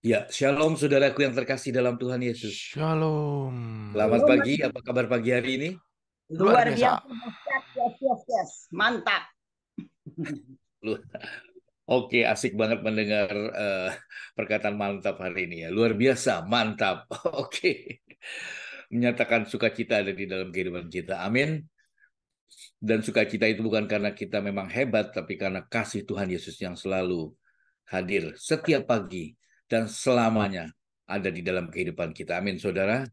Ya, shalom saudaraku yang terkasih dalam Tuhan Yesus. Shalom. Selamat Halo, pagi, apa kabar pagi hari ini? Luar luar biasa. biasa. Yes, yes, yes. Mantap. Lu- Oke, asik banget mendengar perkataan mantap hari ini ya. Luar biasa, mantap. Oke. Menyatakan sukacita ada di dalam kehidupan kita. Amin. Dan sukacita itu bukan karena kita memang hebat, tapi karena kasih Tuhan Yesus yang selalu hadir setiap pagi dan selamanya ada di dalam kehidupan kita. Amin, saudara.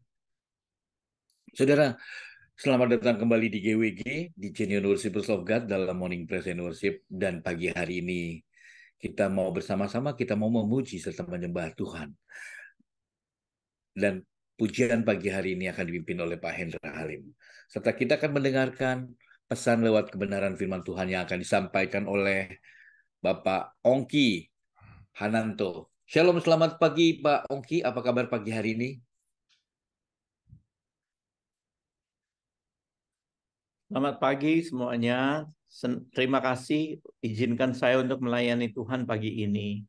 Saudara, selamat datang kembali di GWG, di Genuine Worshipers of God dalam Morning Praise and Worship. Dan pagi hari ini kita mau bersama-sama, kita mau memuji serta menyembah Tuhan. Dan pujian pagi hari ini akan dipimpin oleh Pak Hendra Halim. Serta kita akan mendengarkan pesan lewat kebenaran firman Tuhan yang akan disampaikan oleh Bapak Ongki Hananto. Shalom, selamat pagi Pak Ongki, apa kabar pagi hari ini? Selamat pagi semuanya. Terima kasih izinkan saya untuk melayani Tuhan pagi ini.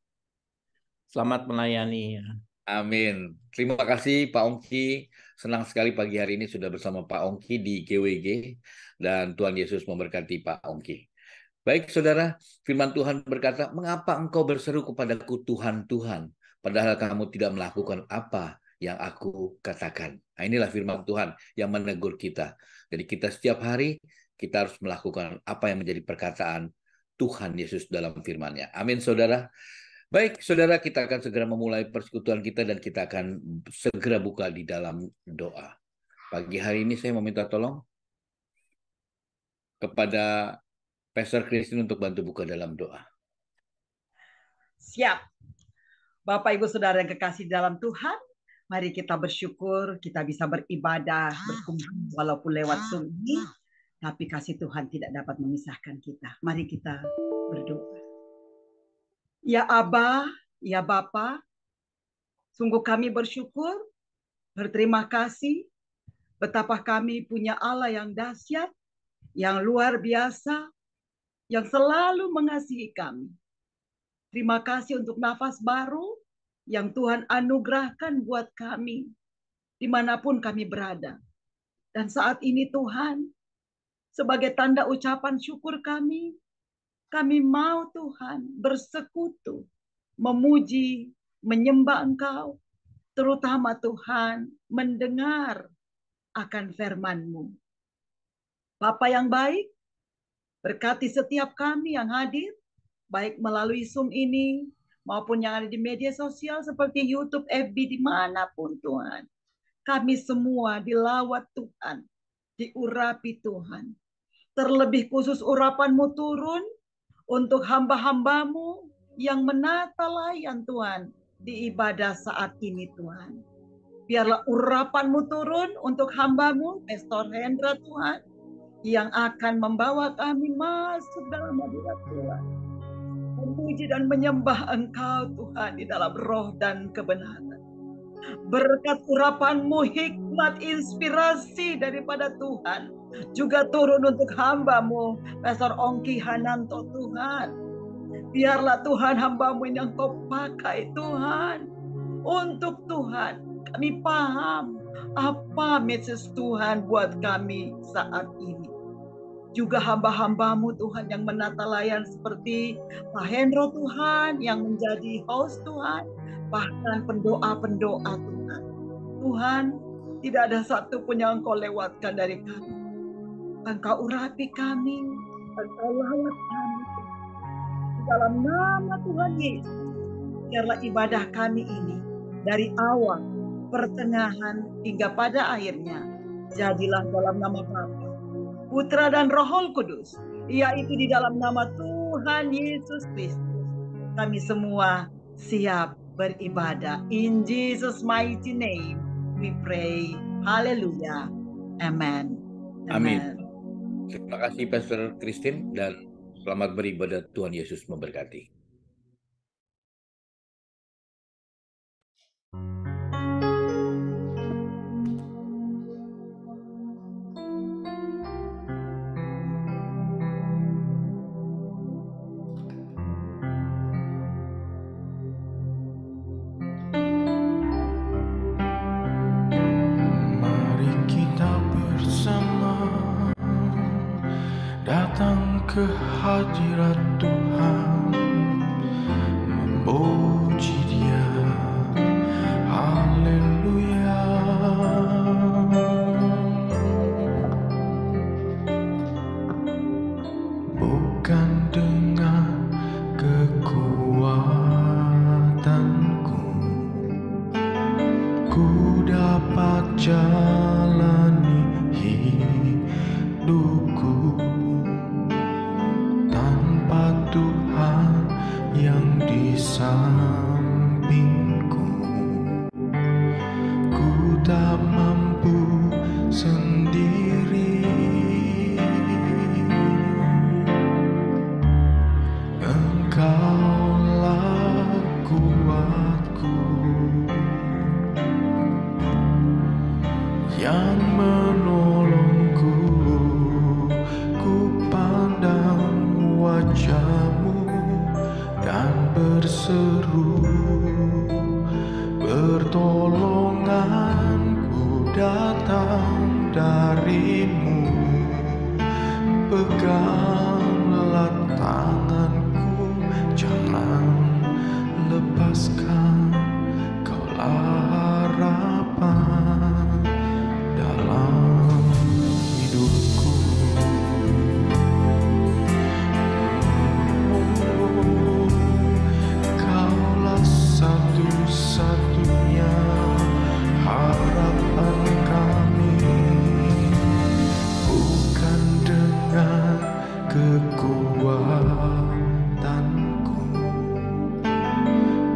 Selamat melayani ya. Amin. Terima kasih Pak Ongki. Senang sekali pagi hari ini sudah bersama Pak Ongki di GWG. Dan Tuhan Yesus memberkati Pak Ongki. Baik saudara, firman Tuhan berkata, mengapa engkau berseru kepadaku Tuhan, Tuhan, padahal kamu tidak melakukan apa yang aku katakan. Nah, inilah firman Tuhan yang menegur kita. Jadi kita setiap hari, kita harus melakukan apa yang menjadi perkataan Tuhan Yesus dalam firman-Nya. Amin saudara. Baik, saudara, kita akan segera memulai persekutuan kita dan kita akan segera buka di dalam doa. Pagi hari ini saya meminta tolong kepada Pastor Christine untuk bantu buka dalam doa. Siap. Bapak, Ibu, Saudara yang kekasih dalam Tuhan, mari kita bersyukur, kita bisa beribadah, berkumpul walaupun lewat Zoom ini, tapi kasih Tuhan tidak dapat memisahkan kita. Mari kita berdoa. Ya Aba, ya Bapa, sungguh kami bersyukur, berterima kasih, betapa kami punya Allah yang dahsyat, yang luar biasa, yang selalu mengasihi kami. Terima kasih untuk nafas baru yang Tuhan anugerahkan buat kami, dimanapun kami berada. Dan saat ini Tuhan, sebagai tanda ucapan syukur kami mau Tuhan bersekutu, memuji, menyembah Engkau, terutama Tuhan mendengar akan firman-Mu. Bapa yang baik, berkati setiap kami yang hadir, baik melalui Zoom ini, maupun yang ada di media sosial seperti YouTube, FB, dimanapun Tuhan. Kami semua dilawat Tuhan, diurapi Tuhan. Terlebih khusus urapan-Mu turun untuk hamba-hamba-Mu yang menata layan Tuhan di ibadah saat ini Tuhan. Biarlah urapan-Mu turun untuk hamba-Mu, Pastor Hendra Tuhan, yang akan membawa kami masuk dalam hadirat Tuhan. Memuji dan menyembah Engkau Tuhan di dalam roh dan kebenaran. Berkat urapan-Mu, hikmat, inspirasi daripada Tuhan juga turun untuk hamba-Mu, Pastor Ongki Hananto Tuhan. Biarlah Tuhan hamba-Mu yang Kau pakai Tuhan. Untuk Tuhan, kami paham apa message Tuhan buat kami saat ini. Juga hamba-hamba-Mu Tuhan yang menata layan seperti Pak Hendro Tuhan yang menjadi host Tuhan, bahkan pendoa-pendoa Tuhan. Tuhan, tidak ada satu pun yang Engkau lewatkan dari kami. Engkau urapi kami, Engkau lawat kami. Di dalam nama Tuhan Yesus, biarlah ibadah kami ini dari awal, pertengahan, hingga pada akhirnya, jadilah dalam nama Bapa, Putra dan Roh Kudus, yaitu di dalam nama Tuhan Yesus Kristus. Kami semua siap beribadah. In Jesus' mighty name we pray. Haleluya. Amen. Amin. Terima kasih Pastor Christine dan selamat beribadah. Tuhan Yesus memberkati. kehadirat Tuhan, memuji Dia. Haleluya. Bukan dengan kekuatanku ku dapat jalani hidupku, tanpa Tuhan yang di sampingku ku tak mampu sendiri. Engkaulah kuatku yang menolongku. Ku pandang wajah-Mu dan berseru, pertolonganku datang dari-Mu. Peganglah tanganku, jangan lepaskan. Kaulah harapan dalam hidupku. Kaulah satu-satunya harapan kami. Bukan dengan kekuatanku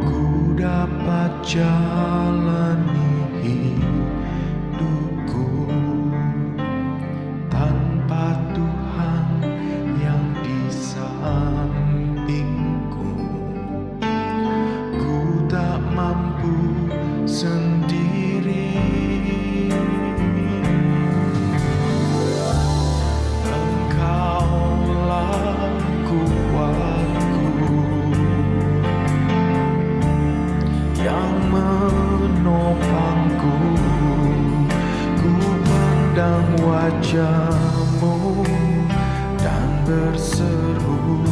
ku dapat jalani hidupku, tanpa Tuhan yang di sampingku ku tak mampu sendiri. Engkaulah kuatku yang menopangku. Ku pandang wajah-Mu dan berseru,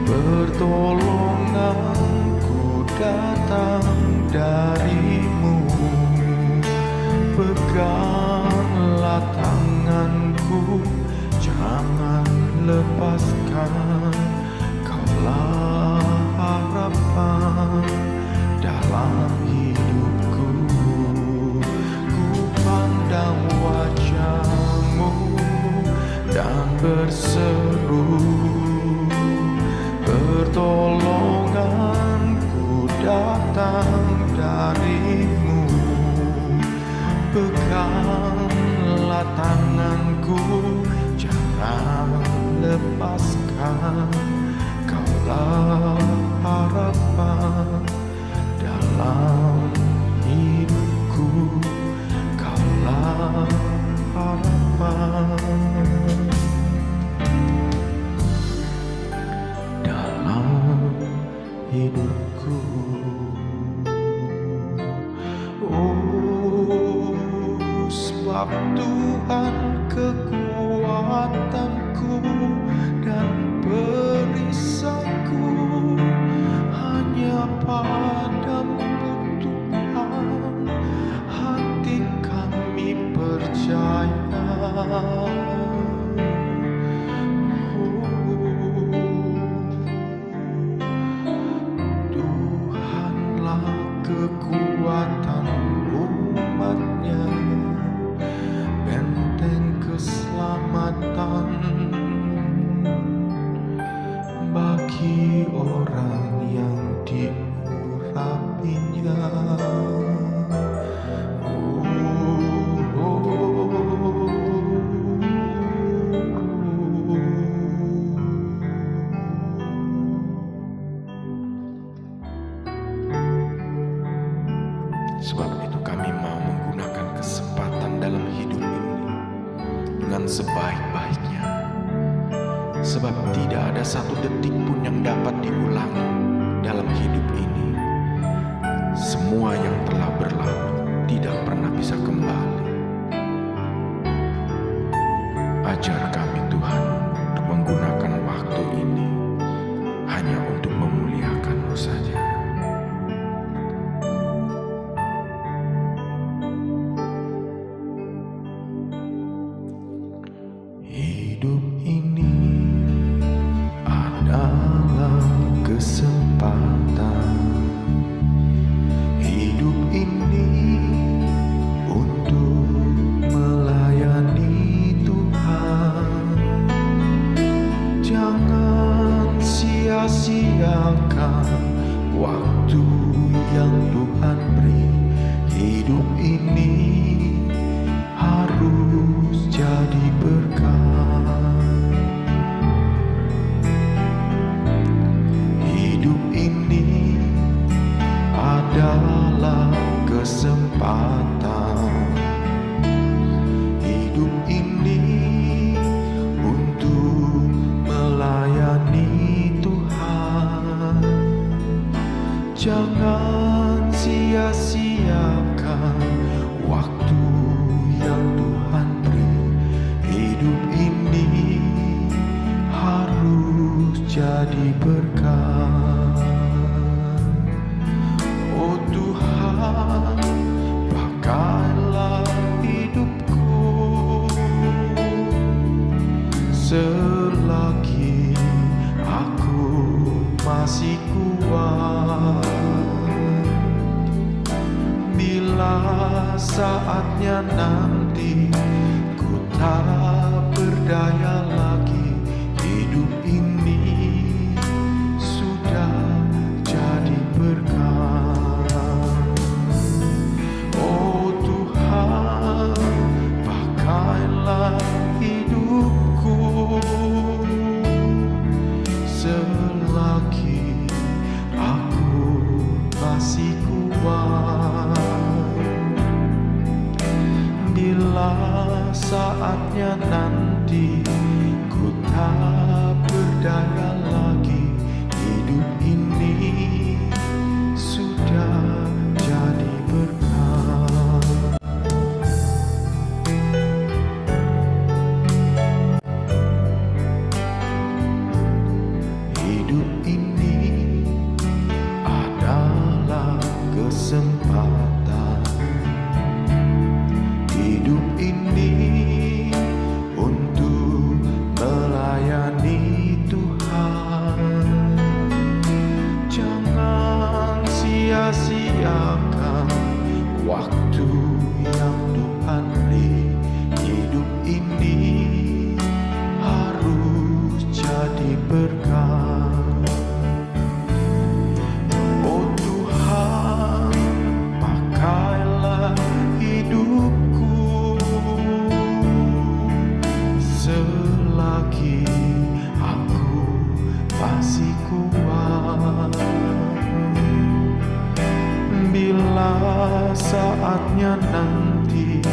pertolonganku datang dari-Mu. Peganglah tanganku, jangan lepaskan. Kaulah harapan dalam hidupku. Ku pandang wajah-Mu dan berseru, pertolonganku datang dari-Mu. Peganglah tanganku, jangan lepaskan. Kaulah harapan dalam hidupku. Kaulah harapan dalam hidupku. Oh, sebab Tuhan kekuatanku dan perisaiku, hanya padamu Tuhan hati kami percaya. Tuhanlah kekuatan umat-Nya, benteng keselamatan bagi orang yang diurapinya. Sebab itu kami mau menggunakan kesempatan dalam hidup ini dengan sebaik-baiknya. Sebab tidak ada satu detik pun yang dapat diulangi dalam hidup ini. Semua yang telah berlalu tidak pernah bisa kembali. Ajar kami Tuhan sia-siakan waktu yang Tuhan beri. Hidup ini harus jadi berkat. Oh Tuhan, pakailah hidupku selagi aku masih kuat. Bila saatnya nanti ku tak berdaya lagi, hidup ini sudah jadi berkat. Oh Tuhan, pakailah hidupku selagi aku masih kuat. Bila saatnya nanti ku tak berdaya lagi, hidup ini sudah jadi berkat. Hidup ini adalah kesempatan. Hidup ini untuk melayani Tuhan. Jangan sia-siakan waktu yang Tuhan beri. Hidup ini harus jadi berkat. Oh Tuhan, pakailah hidupku selagi aku masih kuat. Bila saatnya nanti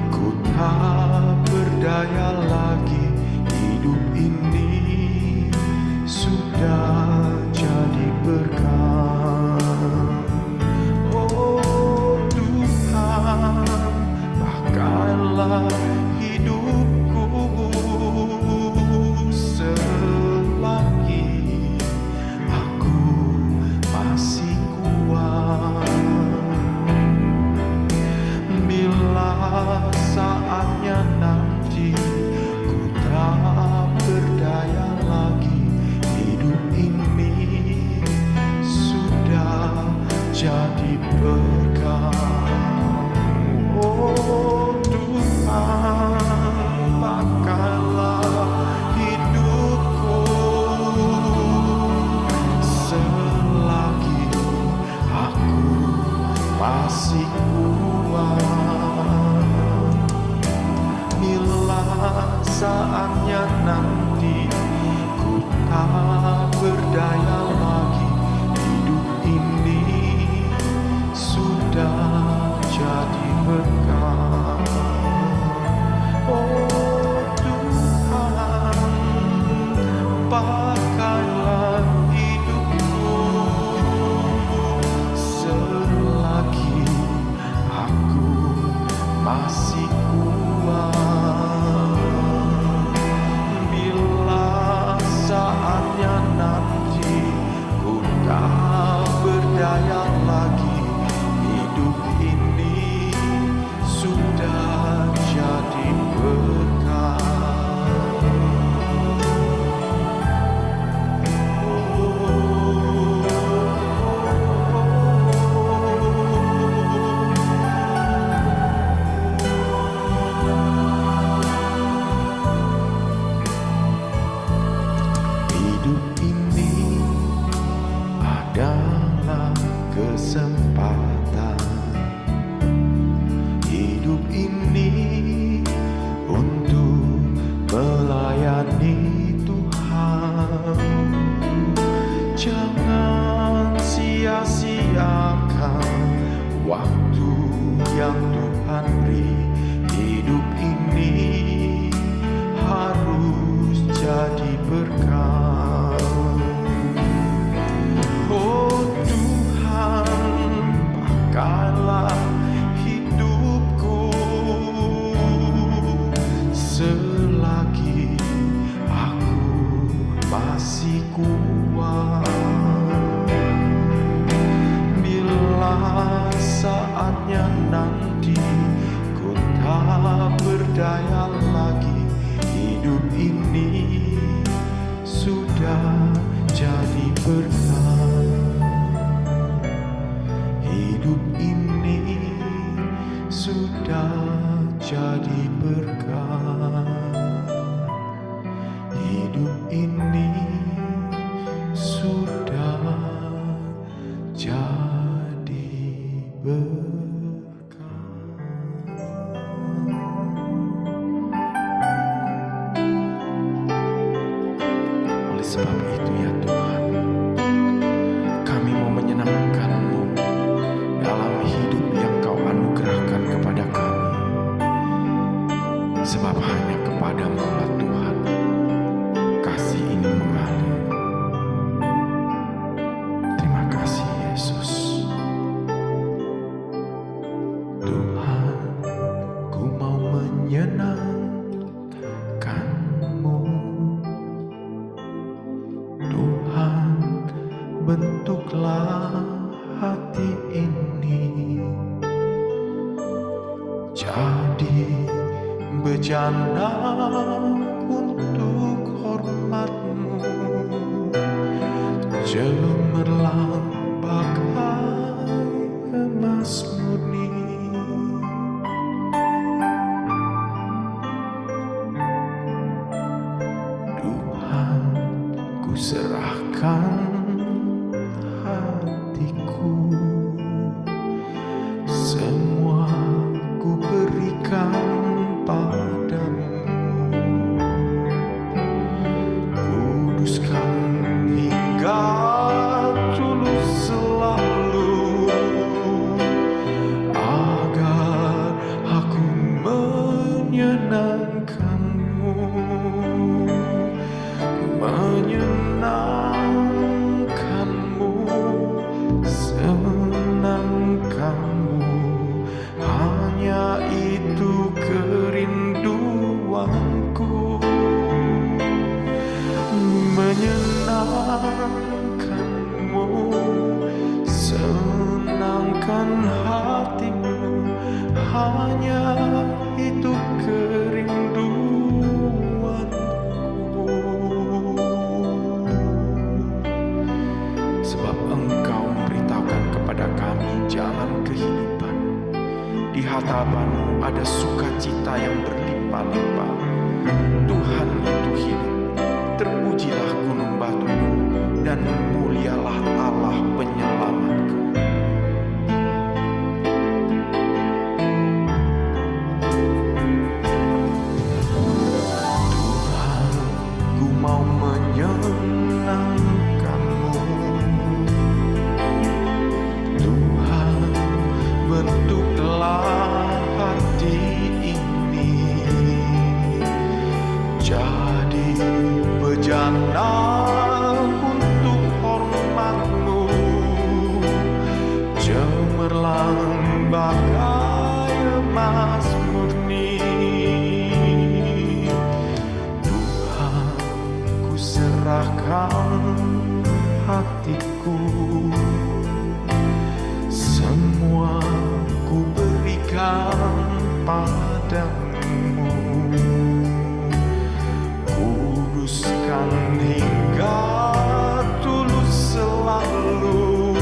ku tak berdaya lagi, hidup ini sudah jadi berkat. Oh Tuhan, pakailah hidupku selagi aku masih kuat. Bila saatnya nanti ku tak berdaya lagi, hidup ini sudah jadi berkat. Oh Tuhan, pakailah hidupku selagi aku masih kuat. Bila saatnya nanti ku tak berdaya lagi, hidup ini sudah jadi berkat. Oh Tuhan, pakailah hidupku selagi aku masih kuat. Bila saatnya nanti ku tak berdaya lagi, hidup ini sudah jadi berkat. Hidup ini adalah kesempatan. Hidup ini untuk melayani Tuhan. Jangan sia-siakan waktu yang Tuhan beri. Hidup ini harus jadi berkat. Oh Tuhan, pakailah saatnya nanti ku tak berdaya lagi. Hidup ini sudah jadi berkah. Hidup ini sudah jadi berkah. Hidup ini sudah jadi berkah. Oleh sebab itu ya Tuhan, kami mau menyenangkan-Mu dalam hidup yang Kau anugerahkan kepada kami. Sebab hanya kepada-Mu lah Tuhan kasih ini mengalir. Terima kasih Yesus. Tuhan, ku mau menyenangkan-Mu. Tuhan, bentuklah hati ini jadi bejana untuk hormat-Mu, cemerlang bagai emas murni. Tuhan, ku serahkan hatiku, semua ku berikan padamu. Kuduskan hingga tulus selalu, agar aku menyenangkan-Mu. Menyenangkan-Mu, senangkan-Mu, hanya itu kerinduanku. Menyenangkan-Mu, senangkan hati-Mu, hanya itu kerinduanku. Sebab Engkau memberitahukan kepada kami jalan kehidupan. Di hadapan-Mu ada sukacita yang berlimpah-limpah. Tuhan itu hidup. Terpujilah gunung batuku, dan mulialah Allah penyelamatku. Tuhan, ku mau menyenangkan-Mu. Tuhan, bentuklah hati ini jadi bejana untuk hormat-Mu, cemerlang bagai emas murni. Tuhan, ku serahkan hatiku, semua ku berikan padamu. Kuduskan hingga tulus selalu,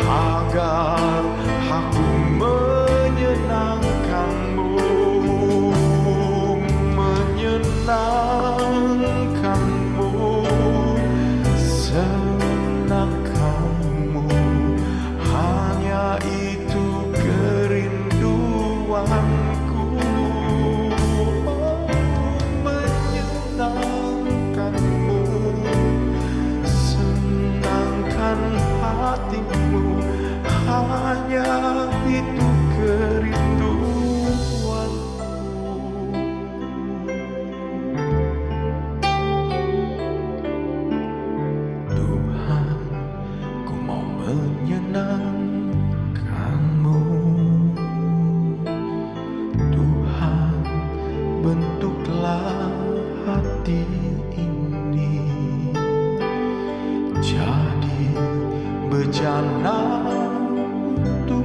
agar aku menyenangkan-Mu. Menyenangkan-Mu, senangkan-Mu, hanya itu kerinduanku. Menyenangkan-Mu, senangkan hati-Mu, hanya itu kerinduanku. Tuhan, ku mau menyenangkan-Mu. Tuhan, bentuklah hati ini jadi bejana untuk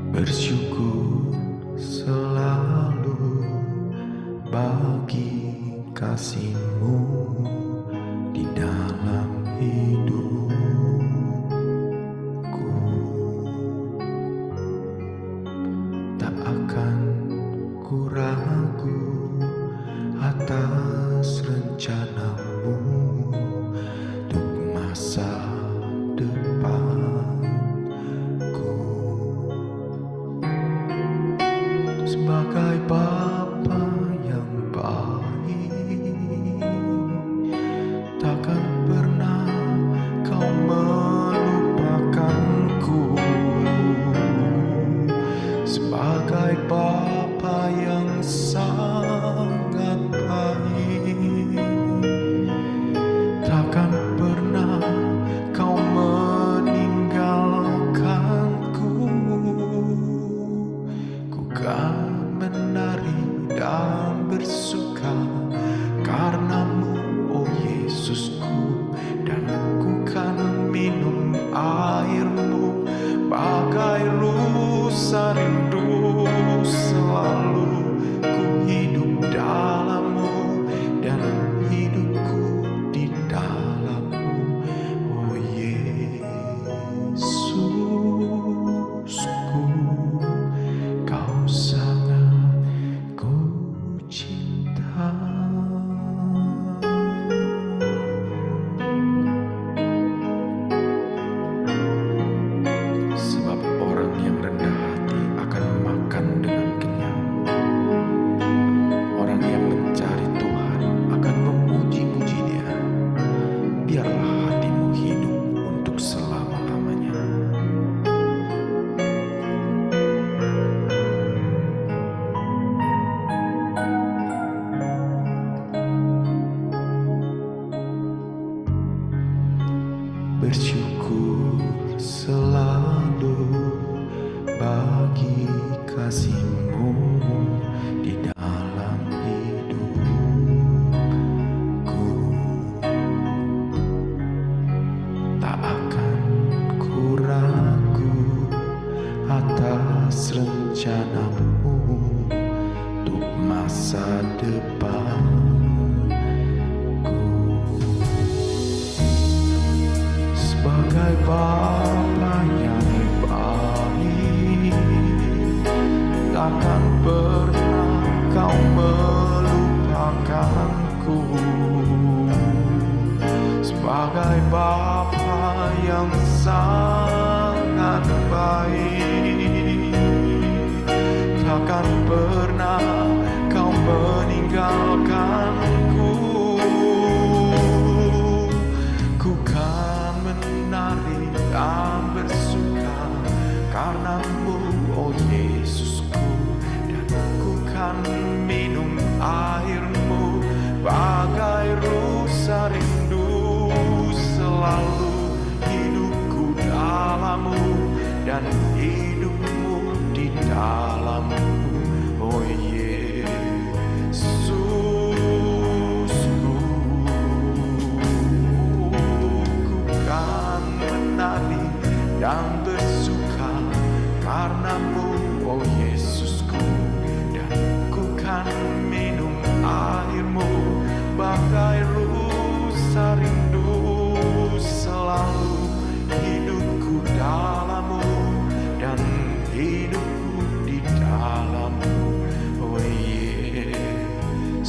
Bersyukur selalu bagi kasih-Mu di dalam hidupku. Tak akan ku ragu atas rencana-Mu untuk masa depanku. Sebagai Bapa yang baik, takkan pernah Kau melupakanku. Sebagai Bapa yang sangat baik, takkan pernah Kau meninggalkanku. Ku kan menari dan bersuka karena-Mu, oh Yesusku, dan ku kan minum air-Mu bagai rusa rindu. Selalu ku hidup dalam-Mu dan hidupku di dalam-Mu, oh Yesusku. Kau sangat ku cinta. Sebab orang yang rendah hati akan makan dengan kenyang. Orang yang mencari Tuhan akan memuji-muji Dia. Biarlah hatimu hidup untuk selama-lamanya. Bersyukur selalu bagi kasih-Mu di dalam hidupku. Tak akan ku ragu atas rencana-Mu untuk masa depanku. Sebagai Bapa yang baik, takkan pernah Kau melupakanku. Sebagai Bapa yang sangat baik, takkan pernah Kau meninggalkanku. Ku kan menari dan bersuka karena-Mu, oh Yesusku, dan ku kan minum air-Mu bagai rusa rindu. Selalu hidupku dalam-Mu dan hidupmu di dalam-Mu, oh Yesusku. Ku kan menari dan bersuka karena-Mu, oh Yesusku, dan ku kan minum air-Mu bagai rusa rindu. Selalu hidupku dalam-Mu dan hidupku di dalam-Mu, oh Yesusku.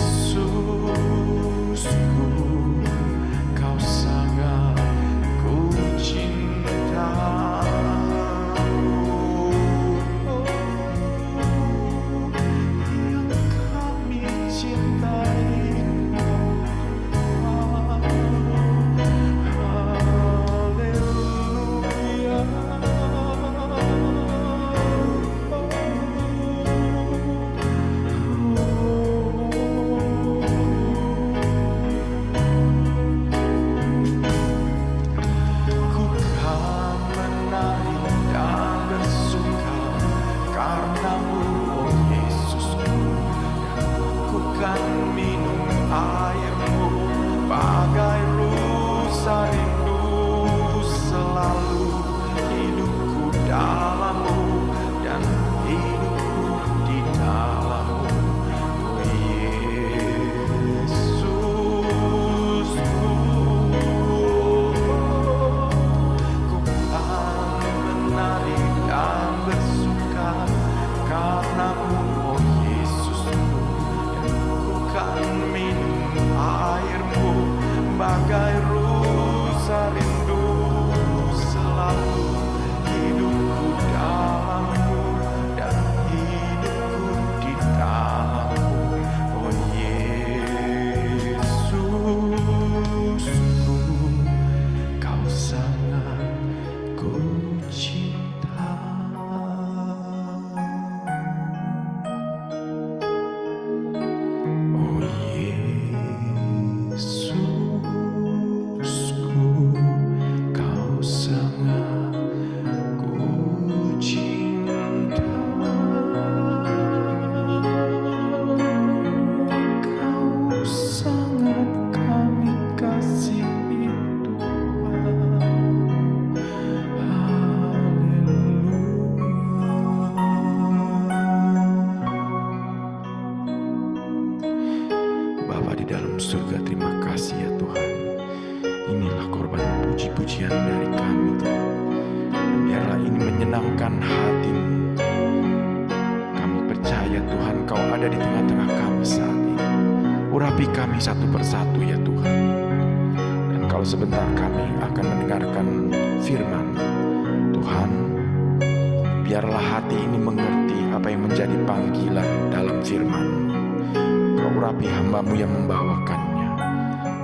menyenangkan hati-Mu. Kami percaya Tuhan Kau ada di tengah-tengah kami saat ini. Urapi kami satu persatu ya Tuhan. Dan kalau sebentar kami akan mendengarkan firman Tuhan, biarlah hati ini mengerti apa yang menjadi panggilan dalam firman. Kau urapi hamba-Mu yang membawakannya.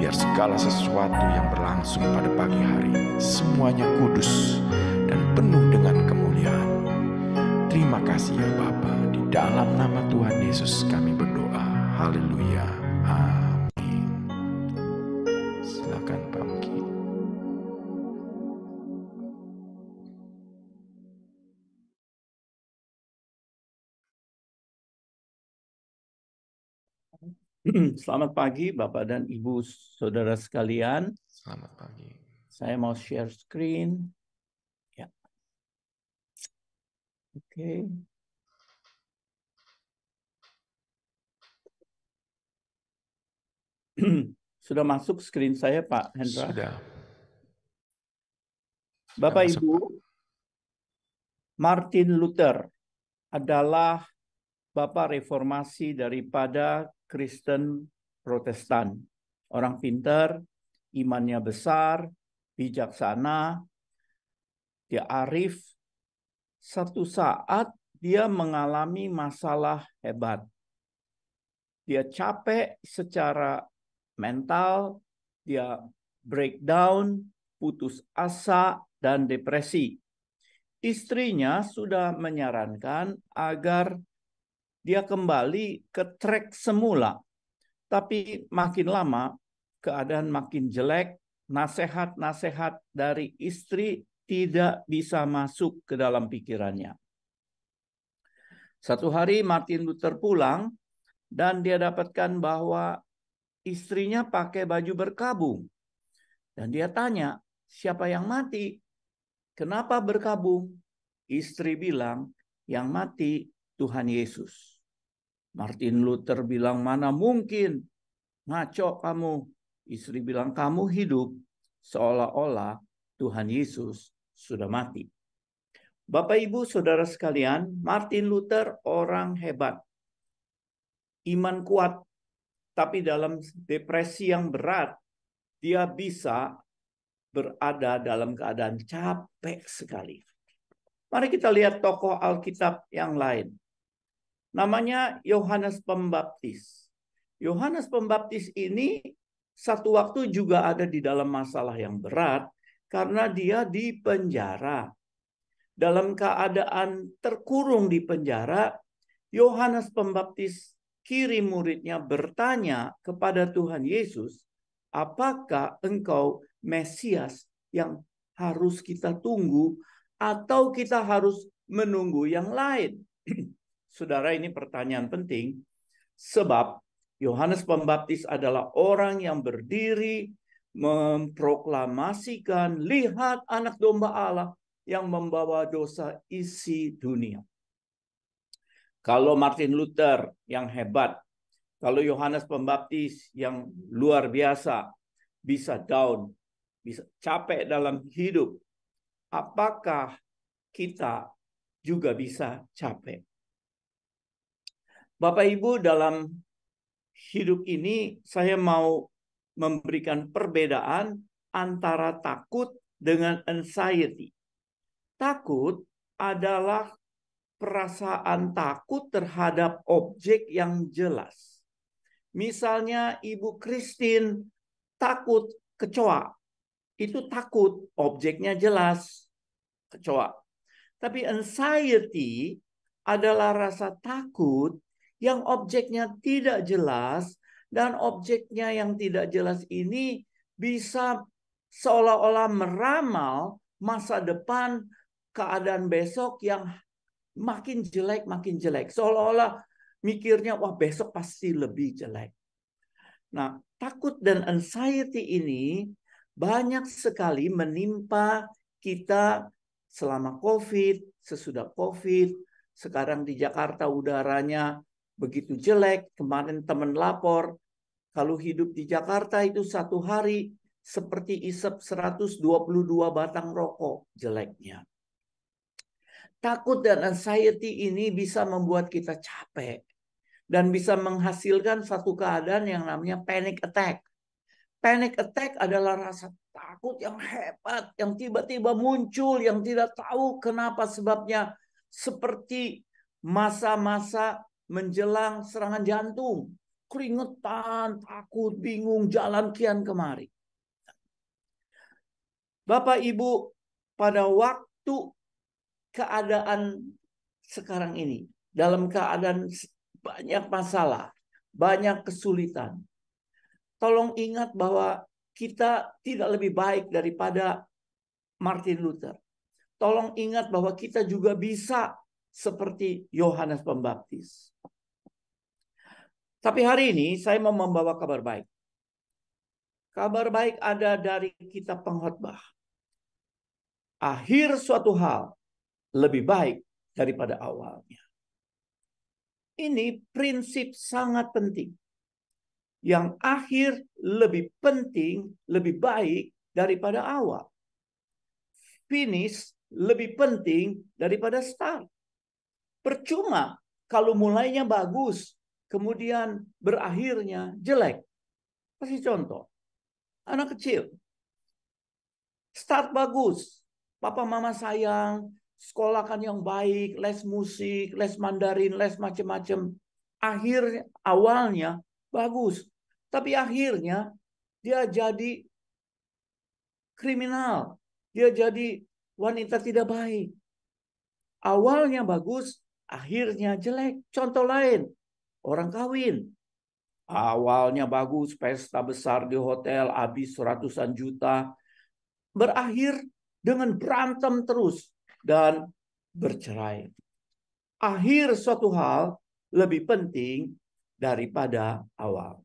Biar segala sesuatu yang berlangsung pada pagi hari ini semuanya kudus dan penuh dengan kemuliaan. Terima kasih ya Bapa. Di dalam nama Tuhan Yesus kami berdoa. Haleluya. Amin. Silakan Pak Mki. Selamat pagi Bapak dan Ibu Saudara sekalian. Selamat pagi. Saya mau share screen. Ya. Oke. Sudah masuk screen saya Pak Hendra? Sudah. Bapak masuk, Ibu, Pak. Martin Luther adalah Bapak reformasi daripada Kristen Protestan. Orang pintar, imannya besar, bijaksana, dia arif. Satu saat dia mengalami masalah hebat. Dia capek secara mental, dia breakdown, putus asa, dan depresi. Istrinya sudah menyarankan agar dia kembali ke track semula. Tapi makin lama, keadaan makin jelek, nasihat-nasihat dari istri tidak bisa masuk ke dalam pikirannya. Satu hari Martin Luther pulang, dan dia dapatkan bahwa istrinya pakai baju berkabung. Dan dia tanya, siapa yang mati? Kenapa berkabung? Istri bilang, yang mati Tuhan Yesus. Martin Luther bilang, mana mungkin, ngaco kamu. Istri bilang, kamu hidup seolah-olah Tuhan Yesus sudah mati. Bapak Ibu Saudara sekalian, Martin Luther orang hebat. Iman kuat, tapi dalam depresi yang berat, dia bisa berada dalam keadaan capek sekali. Mari kita lihat tokoh Alkitab yang lain. Namanya Yohanes Pembaptis. Yohanes Pembaptis ini satu waktu juga ada di dalam masalah yang berat karena dia di penjara. Dalam keadaan terkurung di penjara, Yohanes Pembaptis kirim muridnya bertanya kepada Tuhan Yesus, apakah engkau Mesias yang harus kita tunggu atau kita harus menunggu yang lain? Saudara, ini pertanyaan penting, sebab Yohanes Pembaptis adalah orang yang berdiri memproklamasikan, lihat anak domba Allah yang membawa dosa isi dunia. Kalau Martin Luther yang hebat, kalau Yohanes Pembaptis yang luar biasa, bisa down, bisa capek dalam hidup, apakah kita juga bisa capek? Bapak Ibu, dalam hidup ini saya mau memberikan perbedaan antara takut dengan anxiety. Takut adalah perasaan takut terhadap objek yang jelas. Misalnya Ibu Christine takut kecoa. Itu takut, objeknya jelas, kecoa. Tapi anxiety adalah rasa takut yang objeknya tidak jelas, dan objeknya yang tidak jelas ini bisa seolah-olah meramal masa depan, keadaan besok yang makin jelek. Seolah-olah mikirnya, wah besok pasti lebih jelek. Nah, takut dan anxiety ini banyak sekali menimpa kita selama COVID, sesudah COVID. Sekarang di Jakarta udaranya begitu jelek. Kemarin teman lapor, kalau hidup di Jakarta itu satu hari seperti isep 122 batang rokok jeleknya. takut dan anxiety ini bisa membuat kita capek dan bisa menghasilkan satu keadaan yang namanya panic attack. Panic attack adalah rasa takut yang hebat, yang tiba-tiba muncul, yang tidak tahu kenapa sebabnya, seperti masa-masa menjelang serangan jantung. Keringetan, takut, bingung, jalan kian kemari. Bapak Ibu, pada waktu keadaan sekarang ini, dalam keadaan banyak masalah, banyak kesulitan, tolong ingat bahwa kita tidak lebih baik daripada Martin Luther. Tolong ingat bahwa kita juga bisa seperti Yohanes Pembaptis. Tapi hari ini saya mau membawa kabar baik. Kabar baik ada dari kitab Pengkhotbah. Akhir suatu hal lebih baik daripada awalnya. Ini prinsip sangat penting. Yang akhir lebih penting, lebih baik daripada awal. Finish lebih penting daripada start. Percuma kalau mulainya bagus, kemudian berakhirnya jelek. Kasih contoh. Anak kecil. Start bagus. Papa mama sayang, sekolahkan yang baik, les musik, les Mandarin, les macam-macam. Akhirnya, awalnya bagus. Tapi akhirnya dia jadi kriminal. Dia jadi wanita tidak baik. Awalnya bagus, akhirnya jelek. Contoh lain, orang kawin. Awalnya bagus, pesta besar di hotel, habis ratusan juta. Berakhir dengan berantem terus dan bercerai. Akhir suatu hal lebih penting daripada awal.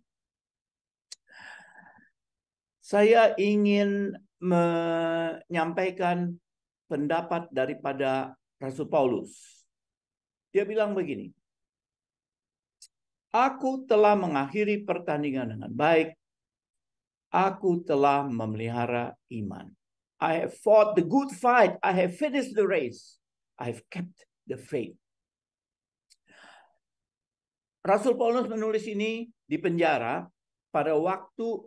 Saya ingin menyampaikan pendapat daripada Rasul Paulus. Dia bilang begini, aku telah mengakhiri pertandingan dengan baik. Aku telah memelihara iman. I have fought the good fight. I have finished the race. I have kept the faith. Rasul Paulus menulis ini di penjara pada waktu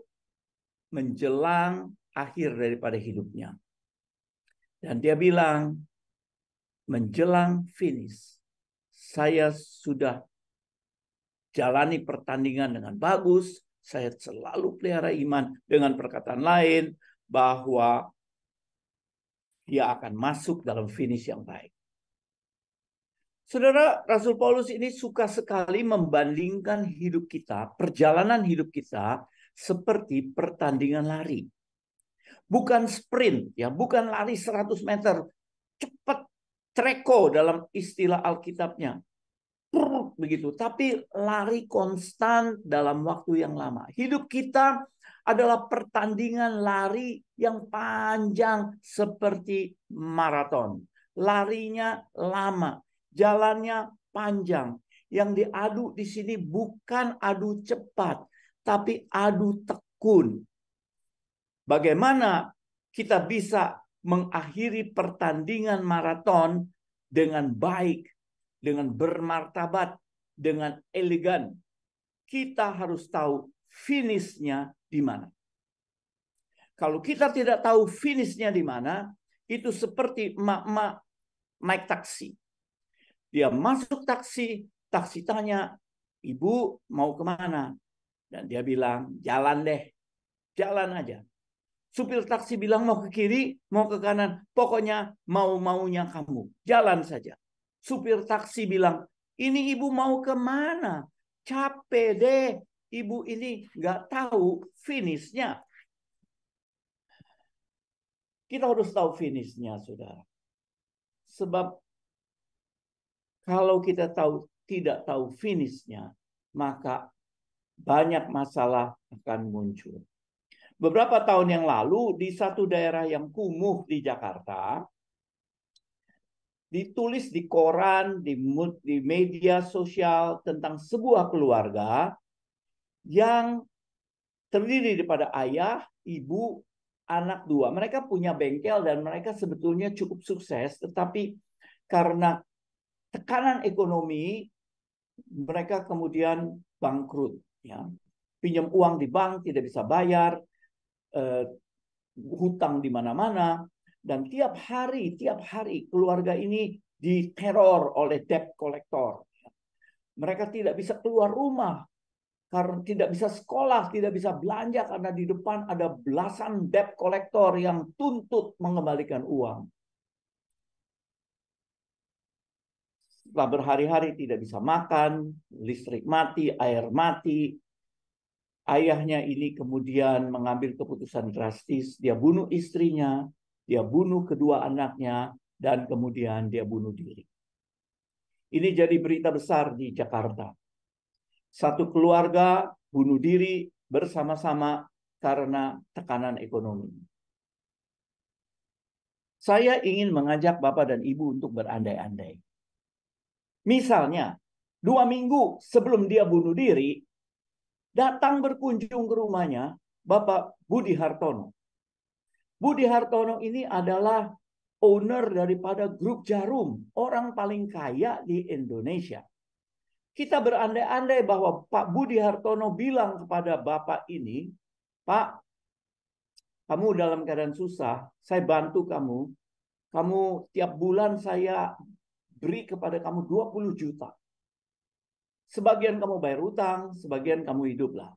menjelang akhir daripada hidupnya. Dan dia bilang, menjelang finish, saya sudah jalani pertandingan dengan bagus, saya selalu pelihara iman. Dengan perkataan lain, bahwa dia akan masuk dalam finish yang baik. Saudara, Rasul Paulus ini suka sekali membandingkan hidup kita, perjalanan hidup kita, seperti pertandingan lari. Bukan sprint, ya, bukan lari 100 meter. Cepat, treko dalam istilah Alkitabnya. Begitu, tapi lari konstan dalam waktu yang lama. Hidup kita adalah pertandingan lari yang panjang seperti maraton. Larinya lama, jalannya panjang. Yang diadu di sini bukan adu cepat, tapi adu tekun. Bagaimana kita bisa mengakhiri pertandingan maraton dengan baik, dengan bermartabat, dengan elegan. Kita harus tahu finishnya di mana. Kalau kita tidak tahu finishnya di mana, itu seperti emak-emak naik taksi. Dia masuk taksi, taksi tanya, ibu mau kemana? Dan dia bilang, jalan deh, jalan aja. Supir taksi bilang mau ke kiri, mau ke kanan, pokoknya mau-maunya kamu, jalan saja. Supir taksi bilang, ini ibu mau kemana? Capek deh, ibu ini nggak tahu finishnya. Kita harus tahu finishnya, saudara. Sebab kalau kita tidak tahu finishnya, maka banyak masalah akan muncul. Beberapa tahun yang lalu di satu daerah yang kumuh di Jakarta, ditulis di koran, di media sosial tentang sebuah keluarga yang terdiri daripada ayah, ibu, anak 2. Mereka punya bengkel dan mereka sebetulnya cukup sukses, tetapi karena tekanan ekonomi, mereka kemudian bangkrut. Ya. Pinjam uang di bank, tidak bisa bayar, hutang di mana-mana, dan tiap hari keluarga ini diteror oleh debt collector. Mereka tidak bisa keluar rumah, karena tidak bisa sekolah, tidak bisa belanja, karena di depan ada belasan debt collector yang tuntut mengembalikan uang. Setelah berhari-hari tidak bisa makan, listrik mati, air mati, ayahnya ini kemudian mengambil keputusan drastis. Dia bunuh istrinya, dia bunuh kedua anaknya, dan kemudian dia bunuh diri. Ini jadi berita besar di Jakarta. Satu keluarga bunuh diri bersama-sama karena tekanan ekonomi. Saya ingin mengajak Bapak dan Ibu untuk berandai-andai. Misalnya, 2 minggu sebelum dia bunuh diri, datang berkunjung ke rumahnya Bapak Budi Hartono. Budi Hartono ini adalah owner daripada grup Jarum, orang paling kaya di Indonesia. Kita berandai-andai bahwa Pak Budi Hartono bilang kepada Bapak ini, Pak, kamu dalam keadaan susah, saya bantu kamu. Kamu tiap bulan saya beri kepada kamu 20 juta. Sebagian kamu bayar utang, sebagian kamu hiduplah.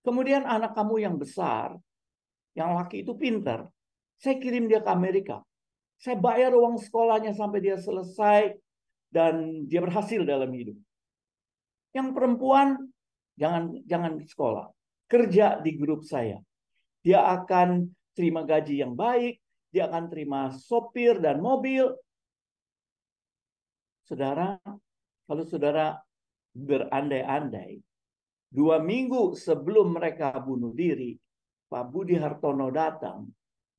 Kemudian anak kamu yang besar, yang laki itu pintar, saya kirim dia ke Amerika. Saya bayar uang sekolahnya sampai dia selesai dan dia berhasil dalam hidup. Yang perempuan jangan sekolah, kerja di grup saya. Dia akan terima gaji yang baik, dia akan terima sopir dan mobil. Saudara, kalau saudara berandai-andai, 2 minggu sebelum mereka bunuh diri, Pak Budi Hartono datang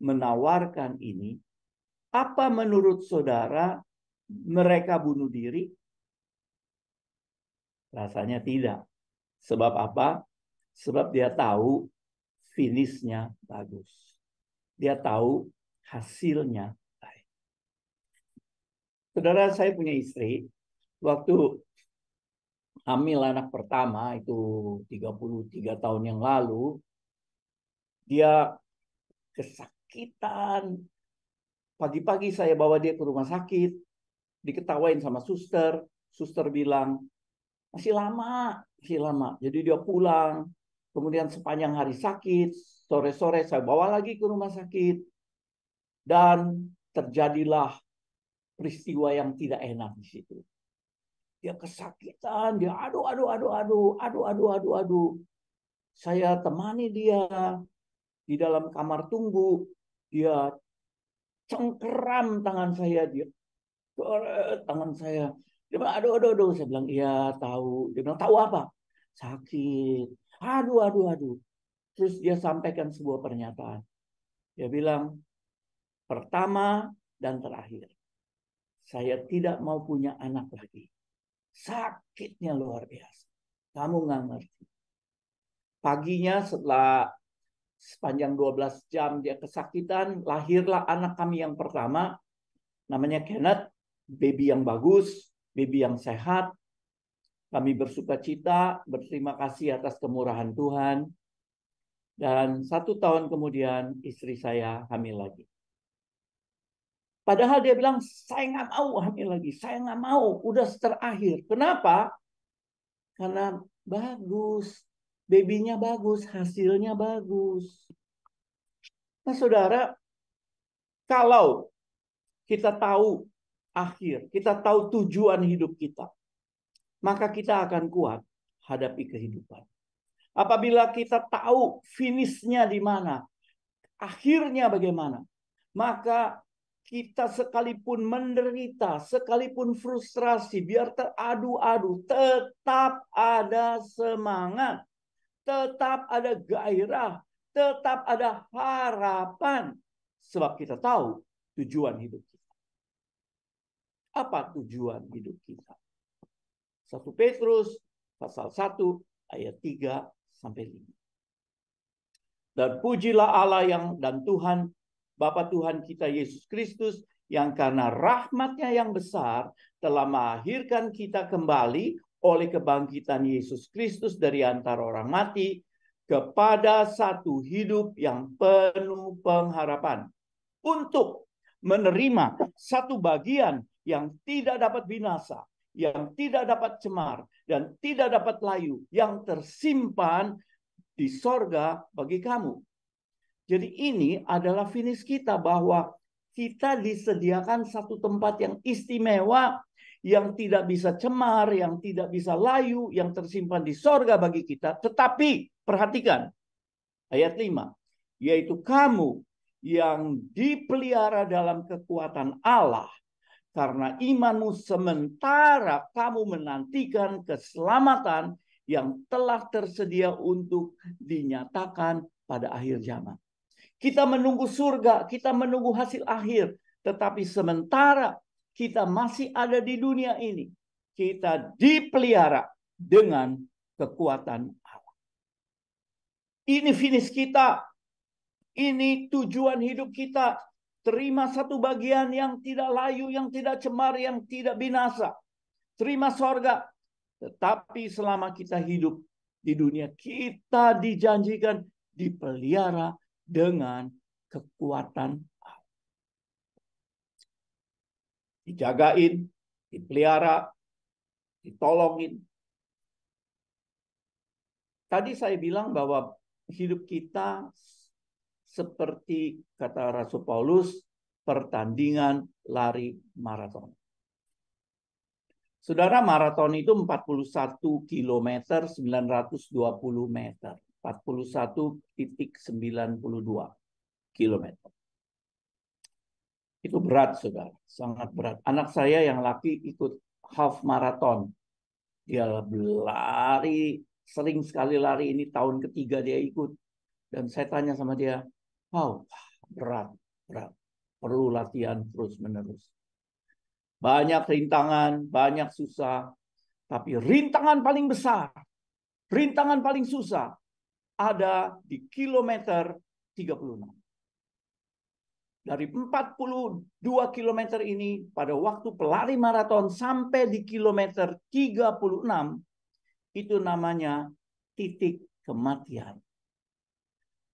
menawarkan ini. Apa menurut saudara mereka bunuh diri? Rasanya tidak. Sebab apa? Sebab dia tahu finishnya bagus. Dia tahu hasilnya baik. Saudara, saya punya istri. Waktu hamil anak pertama itu 33 tahun yang lalu, dia kesakitan. Pagi-pagi saya bawa dia ke rumah sakit, diketawain sama suster. Suster bilang, masih lama. Jadi dia pulang. Kemudian sepanjang hari sakit, sore-sore saya bawa lagi ke rumah sakit. Dan terjadilah peristiwa yang tidak enak di situ. Dia kesakitan, dia aduh. Saya temani dia di dalam kamar tunggu. Dia cengkeram tangan saya, dia coret tangan saya. Dia bilang, aduh. Saya bilang, iya tahu. Dia bilang, tahu apa? Sakit. Aduh. Terus dia sampaikan sebuah pernyataan. Dia bilang, pertama dan terakhir, saya tidak mau punya anak lagi. Sakitnya luar biasa. Kamu nggak ngerti. Paginya setelah sepanjang 12 jam dia kesakitan, lahirlah anak kami yang pertama. Namanya Kenneth. Baby yang bagus, baby yang sehat. Kami bersuka cita, berterima kasih atas kemurahan Tuhan. Dan 1 tahun kemudian istri saya hamil lagi. Padahal dia bilang, saya nggak mau hamil lagi. Saya nggak mau, udah terakhir. Kenapa? Karena bagus. Babynya bagus, hasilnya bagus. Nah saudara, kalau kita tahu akhir, kita tahu tujuan hidup kita, maka kita akan kuat hadapi kehidupan. Apabila kita tahu finishnya di mana, akhirnya bagaimana, maka kita sekalipun menderita, sekalipun frustrasi, biar teradu-adu, tetap ada semangat, tetap ada gairah, tetap ada harapan. Sebab kita tahu tujuan hidup kita. Apa tujuan hidup kita? 1 Petrus pasal 1 ayat 3-5. Dan pujilah Allah dan Tuhan, Bapa Tuhan kita Yesus Kristus, yang karena rahmat-Nya yang besar telah melahirkan kita kembali oleh kebangkitan Yesus Kristus dari antara orang mati kepada satu hidup yang penuh pengharapan, untuk menerima satu bagian yang tidak dapat binasa, yang tidak dapat cemar, dan tidak dapat layu, yang tersimpan di sorga bagi kamu. Jadi ini adalah finish kita, bahwa kita disediakan satu tempat yang istimewa, yang tidak bisa cemar, yang tidak bisa layu, yang tersimpan di sorga bagi kita. Tetapi perhatikan ayat 5, yaitu kamu yang dipelihara dalam kekuatan Allah karena imanmu, sementara kamu menantikan keselamatan yang telah tersedia untuk dinyatakan pada akhir zaman. Kita menunggu surga, kita menunggu hasil akhir, tetapi sementara kita masih ada di dunia ini, kita dipelihara dengan kekuatan Allah. Ini finish kita. Ini tujuan hidup kita. Terima satu bagian yang tidak layu, yang tidak cemar, yang tidak binasa. Terima sorga. Tetapi selama kita hidup di dunia, kita dijanjikan dipelihara dengan kekuatan Allah. Dijagain, dipelihara, ditolongin. Tadi saya bilang bahwa hidup kita seperti kata Rasul Paulus, pertandingan lari maraton. Saudara, maraton itu 41 km 920 meter. 41,92 km. Itu berat, saudara. Sangat berat. Anak saya yang laki ikut half marathon. Dia lari, sering sekali lari, ini tahun ketiga dia ikut. Dan saya tanya sama dia, wow, berat. Perlu latihan terus-menerus. Banyak rintangan, banyak susah. Tapi rintangan paling besar, rintangan paling susah, ada di kilometer 36. Dari 42 kilometer ini, pada waktu pelari maraton sampai di kilometer 36, itu namanya titik kematian.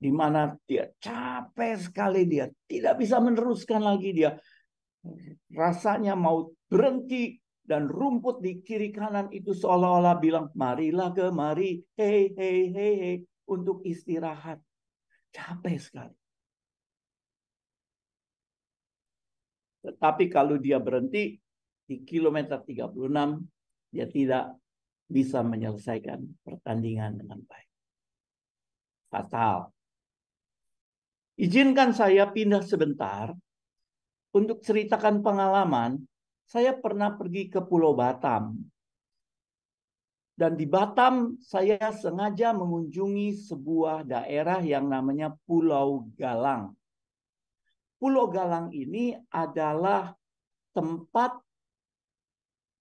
Di mana dia capek sekali, dia tidak bisa meneruskan lagi, dia rasanya mau berhenti, dan rumput di kiri kanan itu seolah-olah bilang, marilah kemari, hei, untuk istirahat. Capek sekali. Tetapi kalau dia berhenti di kilometer 36, dia tidak bisa menyelesaikan pertandingan dengan baik. Fatal. Izinkan saya pindah sebentar untuk ceritakan pengalaman. Saya pernah pergi ke Pulau Batam. Dan di Batam saya sengaja mengunjungi sebuah daerah yang namanya Pulau Galang. Pulau Galang ini adalah tempat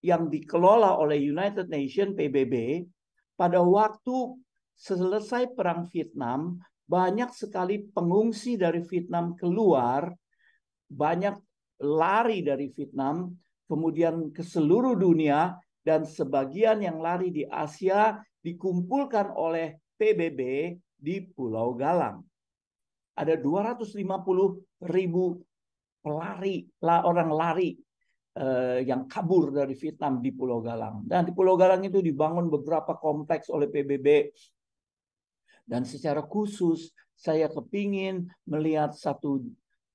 yang dikelola oleh United Nations PBB pada waktu selesai Perang Vietnam. Banyak sekali pengungsi dari Vietnam keluar, banyak lari dari Vietnam, kemudian ke seluruh dunia, dan sebagian yang lari di Asia dikumpulkan oleh PBB di Pulau Galang. Ada 250.000 pelari, orang lari yang kabur dari Vietnam di Pulau Galang. Dan di Pulau Galang itu dibangun beberapa kompleks oleh PBB. Dan secara khusus saya kepingin melihat satu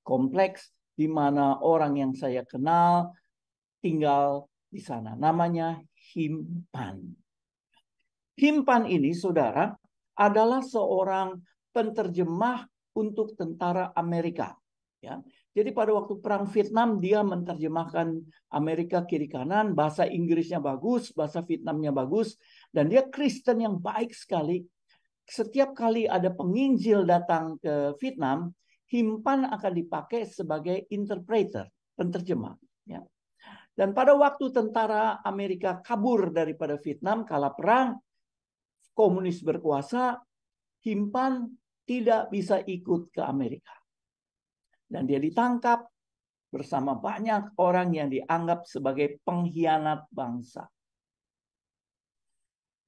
kompleks di mana orang yang saya kenal tinggal di sana. Namanya Himpan. Himpan ini, saudara, adalah seorang penterjemah untuk tentara Amerika. Ya. Jadi pada waktu Perang Vietnam dia menerjemahkan Amerika kiri kanan, bahasa Inggrisnya bagus, bahasa Vietnamnya bagus, dan dia Kristen yang baik sekali. Setiap kali ada penginjil datang ke Vietnam, Himpan akan dipakai sebagai interpreter, penterjemah. Ya. Dan pada waktu tentara Amerika kabur daripada Vietnam kala perang, komunis berkuasa, Himpan tidak bisa ikut ke Amerika. Dan dia ditangkap, bersama banyak orang yang dianggap sebagai pengkhianat bangsa.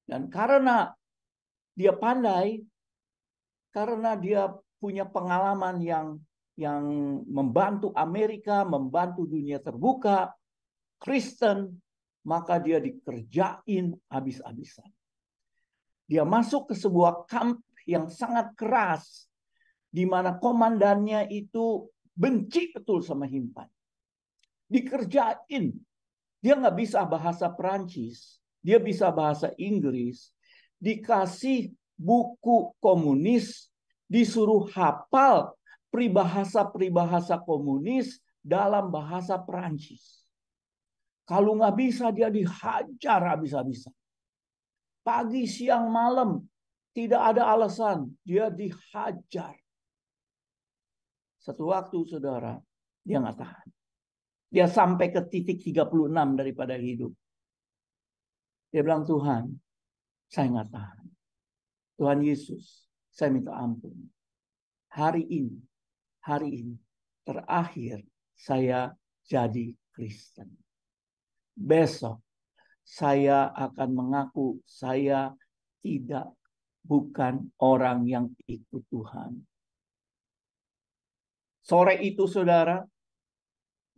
Dan karena dia pandai, karena dia punya pengalaman yang membantu Amerika, membantu dunia terbuka, Kristen, maka dia dikerjain habis-habisan. Dia masuk ke sebuah kamp yang sangat keras, di mana komandannya itu benci betul sama Himpan. Dikerjain. Dia nggak bisa bahasa Perancis, dia bisa bahasa Inggris. Dikasih buku komunis, disuruh hafal peribahasa-peribahasa komunis dalam bahasa Perancis. Kalau nggak bisa, dia dihajar habis-habisan. Pagi, siang, malam, tidak ada alasan. Dia dihajar. Satu waktu, saudara, dia nggak tahan. Dia sampai ke titik 36 daripada hidup. Dia bilang, Tuhan, saya nggak tahan. Tuhan Yesus, saya minta ampun. Hari ini, terakhir saya jadi Kristen. Besok, saya akan mengaku saya bukan orang yang ikut Tuhan. Sore itu, saudara,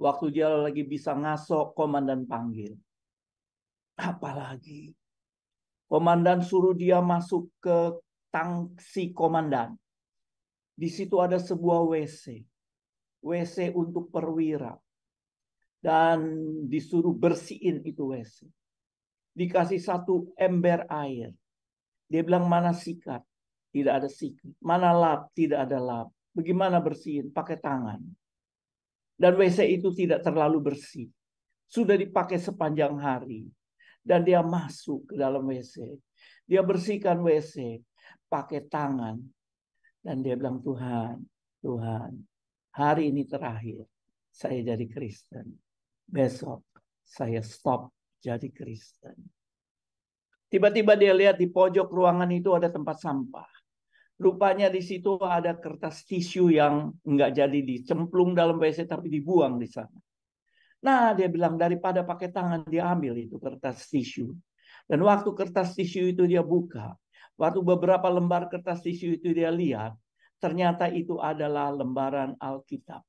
waktu dia lagi bisa ngaso, komandan panggil. Apalagi, komandan suruh dia masuk ke tangsi komandan. Di situ ada sebuah WC. WC untuk perwira. Dan disuruh bersihin itu WC. Dikasih satu ember air. Dia bilang, mana sikat? Tidak ada sikat. Mana lap? Tidak ada lap. Bagaimana bersihin? Pakai tangan. Dan WC itu tidak terlalu bersih. Sudah dipakai sepanjang hari. Dan dia masuk ke dalam WC. Dia bersihkan WC. Pakai tangan. Dan dia bilang, Tuhan, hari ini terakhir. Saya jadi Kristen. Besok saya stop jadi Kristen. Tiba-tiba dia lihat di pojok ruangan itu ada tempat sampah. Rupanya di situ ada kertas tisu yang nggak jadi dicemplung dalam WC tapi dibuang di sana. Nah, dia bilang daripada pakai tangan dia ambil itu kertas tisu. Dan waktu kertas tisu itu dia buka, waktu beberapa lembar kertas tisu itu dia lihat, ternyata itu adalah lembaran Alkitab.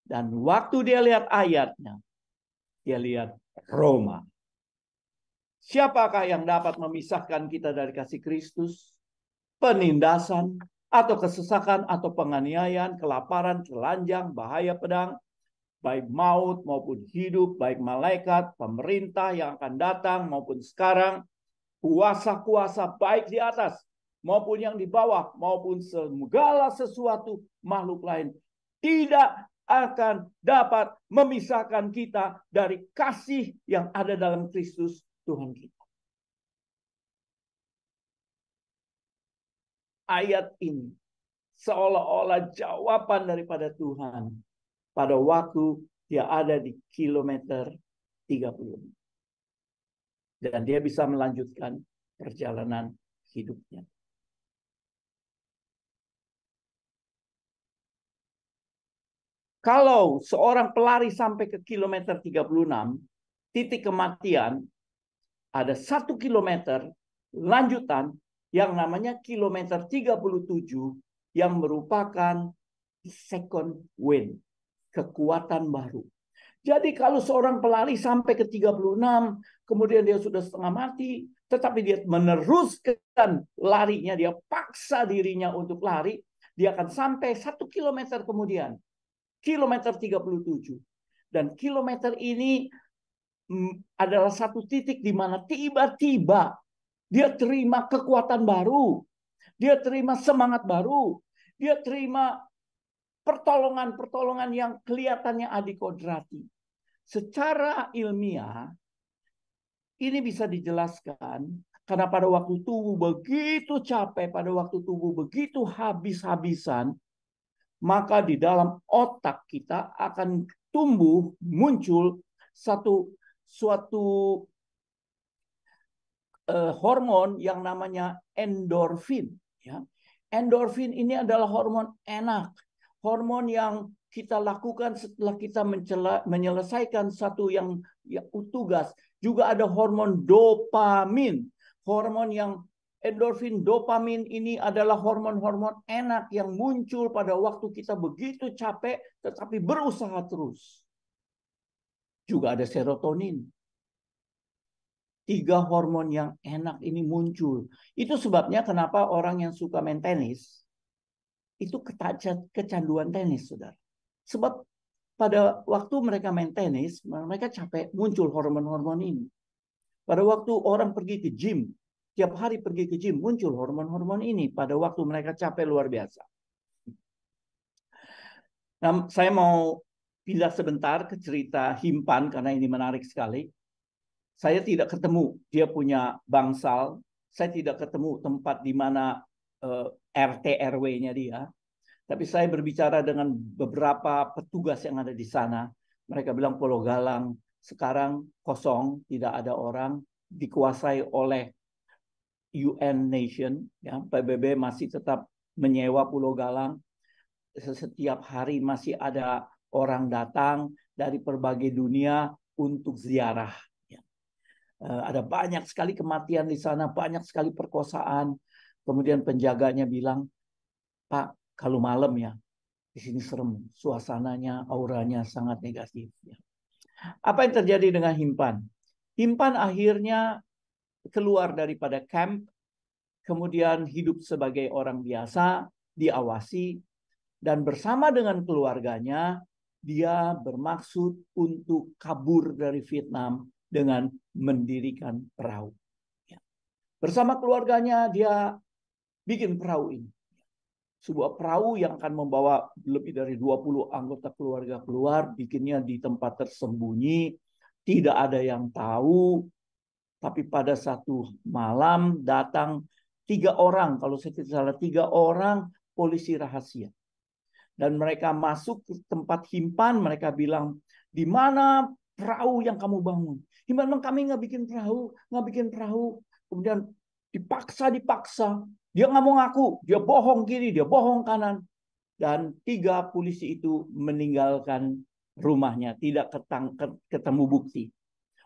Dan waktu dia lihat ayatnya, dia lihat Roma. Siapakah yang dapat memisahkan kita dari kasih Kristus? Penindasan, atau kesesakan, atau penganiayaan, kelaparan, telanjang, bahaya pedang, baik maut maupun hidup, baik malaikat, pemerintah yang akan datang maupun sekarang, kuasa-kuasa baik di atas maupun yang di bawah, maupun segala sesuatu makhluk lain, tidak akan dapat memisahkan kita dari kasih yang ada dalam Kristus Tuhan kita. Ayat ini seolah-olah jawaban daripada Tuhan pada waktu dia ada di kilometer 30. Dan dia bisa melanjutkan perjalanan hidupnya. Kalau seorang pelari sampai ke kilometer 36, titik kematian, ada 1 kilometer lanjutan yang namanya kilometer 37 yang merupakan second wind, kekuatan baru. Jadi kalau seorang pelari sampai ke 36, kemudian dia sudah setengah mati, tetapi dia meneruskan larinya, dia paksa dirinya untuk lari, dia akan sampai 1 kilometer kemudian. Kilometer 37. Dan kilometer ini adalah satu titik di mana tiba-tiba dia terima kekuatan baru. Dia terima semangat baru. Dia terima pertolongan-pertolongan yang kelihatannya adikodrati. Secara ilmiah, ini bisa dijelaskan karena pada waktu tubuh begitu capek, pada waktu tubuh begitu habis-habisan, maka di dalam otak kita akan tumbuh, muncul suatu hormon yang namanya endorfin. Ya. Endorfin ini adalah hormon enak, hormon yang kita lakukan setelah kita menyelesaikan satu yang tugas. Juga ada hormon dopamin. Hormon yang endorfin, dopamin ini adalah hormon-hormon enak yang muncul pada waktu kita begitu capek tetapi berusaha terus. Juga ada serotonin. 3 hormon yang enak ini muncul. Itu sebabnya kenapa orang yang suka main tenis itu kecanduan tenis, saudara. Sebab pada waktu mereka main tenis, mereka capek, muncul hormon-hormon ini. Pada waktu orang pergi ke gym, tiap hari pergi ke gym, muncul hormon-hormon ini pada waktu mereka capek luar biasa. Nah, saya mau pindah sebentar ke cerita Himpan karena ini menarik sekali. Saya tidak ketemu dia punya bangsal, saya tidak ketemu tempat di mana RT RW-nya dia. Tapi saya berbicara dengan beberapa petugas yang ada di sana. Mereka bilang Pulau Galang sekarang kosong, tidak ada orang, dikuasai oleh UN Nation. Ya, PBB masih tetap menyewa Pulau Galang. Setiap hari masih ada orang datang dari berbagai dunia untuk ziarah. Ya. Ada banyak sekali kematian di sana, banyak sekali perkosaan. Kemudian penjaganya bilang, Pak, kalau malam ya, di sini serem, suasananya, auranya sangat negatif. Apa yang terjadi dengan Himpan? Himpan akhirnya keluar daripada camp, kemudian hidup sebagai orang biasa, diawasi, dan bersama dengan keluarganya, dia bermaksud untuk kabur dari Vietnam dengan mendirikan perahu. Bersama keluarganya, dia bikin perahu ini. Sebuah perahu yang akan membawa lebih dari 20 anggota keluarga keluar, bikinnya di tempat tersembunyi, tidak ada yang tahu. Tapi pada satu malam datang 3 orang, kalau saya tidak salah 3 orang polisi rahasia. Dan mereka masuk ke tempat Himpan, mereka bilang, di mana perahu yang kamu bangun? Himpan bilang, kami nggak bikin perahu. Kemudian dipaksa. Dia nggak mau ngaku, dia bohong kiri, dia bohong kanan. Dan 3 polisi itu meninggalkan rumahnya, tidak ketemu bukti.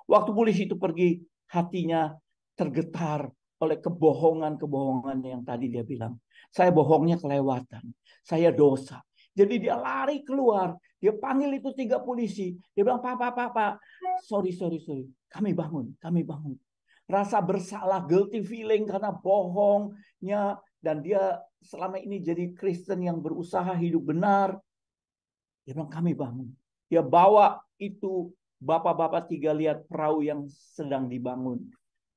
Waktu polisi itu pergi, hatinya tergetar oleh kebohongan yang tadi dia bilang. Saya bohongnya kelewatan, saya dosa. Jadi dia lari keluar, dia panggil itu 3 polisi. Dia bilang, Pak, sorry. Kami bangun. Rasa bersalah, guilty feeling karena bohongnya. Dan dia selama ini jadi Kristen yang berusaha hidup benar. Dia bilang, kami bangun. Dia bawa itu, bapak-bapak 3 lihat perahu yang sedang dibangun.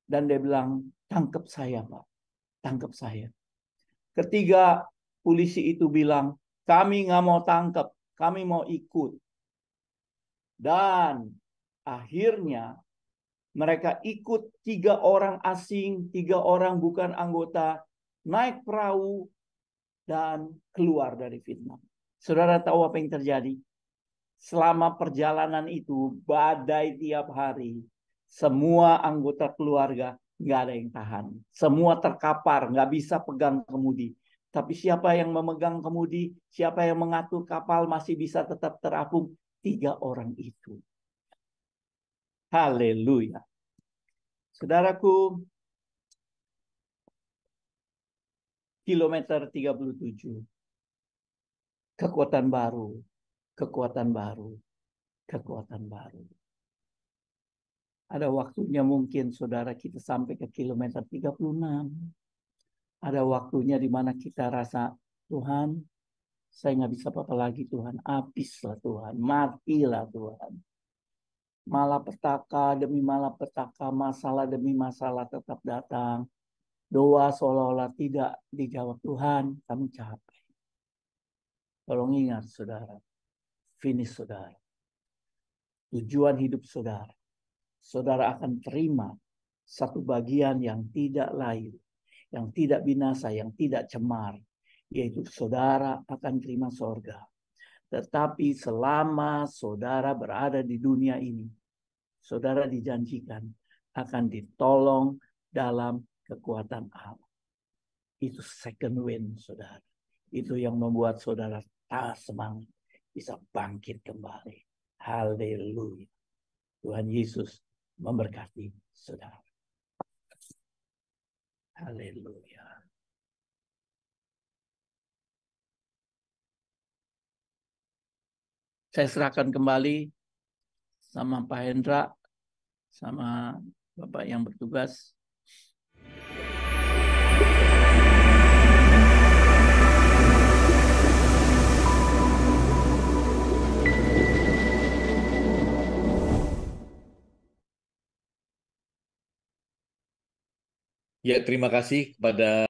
Dan dia bilang, tangkap saya, Pak. Tangkap saya. Ketiga polisi itu bilang, kami nggak mau tangkap, kami mau ikut. Dan akhirnya mereka ikut 3 orang asing, 3 orang bukan anggota, naik perahu dan keluar dari Vietnam. Saudara tahu apa yang terjadi? Selama perjalanan itu, badai tiap hari. Semua anggota keluarga nggak ada yang tahan. Semua terkapar, nggak bisa pegang kemudi. Tapi siapa yang memegang kemudi, siapa yang mengatur kapal masih bisa tetap terapung? 3 orang itu. Haleluya. Saudaraku, kilometer 37. Kekuatan baru. Ada waktunya mungkin saudara kita sampai ke kilometer 36. Ada waktunya di mana kita rasa, Tuhan, saya nggak bisa apa-apa lagi Tuhan. Habislah Tuhan, matilah Tuhan. Malapetaka demi malapetaka, masalah demi masalah tetap datang. Doa seolah-olah tidak dijawab. Tuhan, kami capek. Tolong ingat saudara, finish saudara. Tujuan hidup saudara. Saudara akan terima satu bagian yang tidak lain, yang tidak binasa, yang tidak cemar, yaitu saudara akan terima sorga. Tetapi selama saudara berada di dunia ini, saudara dijanjikan akan ditolong dalam kekuatan Allah. Itu second wind, saudara. Itu yang membuat saudara semangat, bisa bangkit kembali. Haleluya. Tuhan Yesus memberkati saudara. Haleluya. Saya serahkan kembali sama Pak Hendra, sama Bapak yang bertugas. Ya, terima kasih kepada